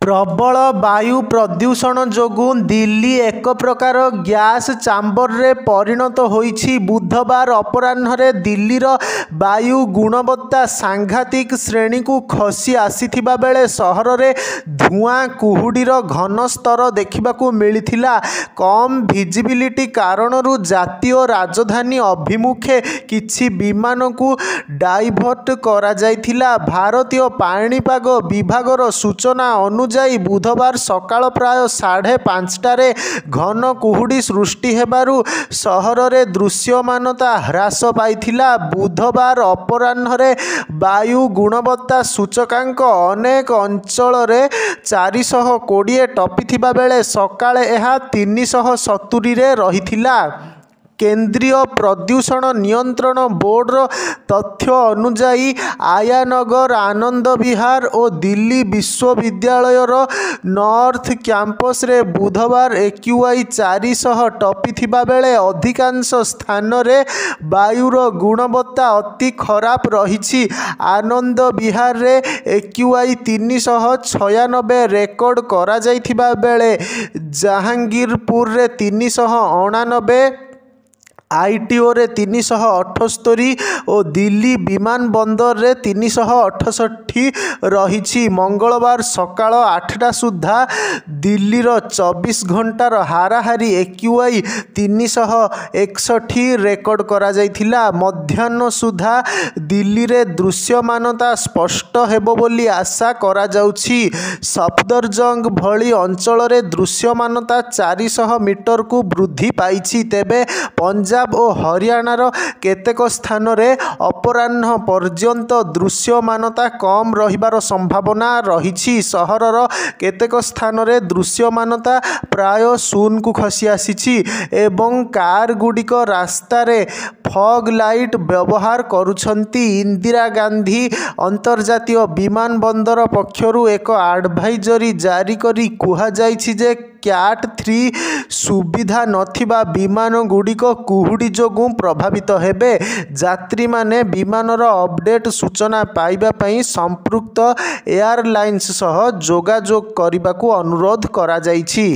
प्रबल वायु प्रदूषण जोगु दिल्ली एक प्रकार ग्यास चाम्बर परिणत होइछि। बुधवार अपराह्न दिल्लीर वायु गुणवत्ता सांघातिक श्रेणी को खसी आसीथिबा बेले सहर में धुआं कुहुडीर घन स्तर देखा मिलिथिला। कम भिजिबिलिटी कारणरू जातीय राजधानी अभिमुखे किछि विमान को डाइभर्ट करा जायथिला। भारतीय पाणीपाग विभागर सूचना अनुजाई बुधवार सकाळ प्राय 5:30 घन कुहुडी सृष्टि हेबारु सहर में दृश्यमानता ह्रास पाइथिला। बुधवार अपराह्न वायु गुणवत्ता सूचकांक अनेक अंचल 420 टपिथिबा बेले सकाळे एहा 370 रे रहिथिला। केंद्रीय प्रदूषण नियंत्रण बोर्डर तथ्य अनुजाई आयानगर आनंद विहार और दिल्ली विश्वविद्यालयर नॉर्थ कैंपस रे बुधवार AQI 400 टपिथिबा बेले अधिकांश स्थान रे वायुर गुणवत्ता अति खराब रहिछि। आनंद विहार रे AQI 396 रेकर्ड करा जायथिबा बेले जहांगीरपुर रे 389, ITO रे 378 और दिल्ली विमान बंदर रे 368 रही। मंगलवार सकाळ 8टा सुधा दिल्लीर 24 घंटार हाराहारी AQI 361 रेकर्ड करा जायथिला। मध्याह्न सुधा दिल्ली रे दृश्यमानता स्पष्ट हेबो बोली आशा करा जाउछि। सफदरजंग भली अंचल रे दृश्यमानता 400 मीटर को वृद्धि पाइछि। तेबे पंजाब और हरियाणार केतेक स्थान रे अपराह्न पर्यंत दृश्यमानता कम रहिबार संभावना रही। सहरर केतेक स्थान रे दृश्यमानता प्राय 0 को खसी आसीछि एवं कार गुड़िक रास्ता रे फॉग लाइट व्यवहार करुछंती। इंदिरा गांधी अंतर्जातीय विमान बंदर पक्षरु एक एडवाइजरी जारी करी कुहा जाइछि जे कैट 3 सुविधा नथिबा विमान गुड़िक कुहुडी जोगु प्रभावित हेबे। यात्री माने विमानर अपडेट सूचना पाइबा पई संपृक्त एयरलाइंस सह जोगाजोग करबाकू अनुरोध करा जाइछि।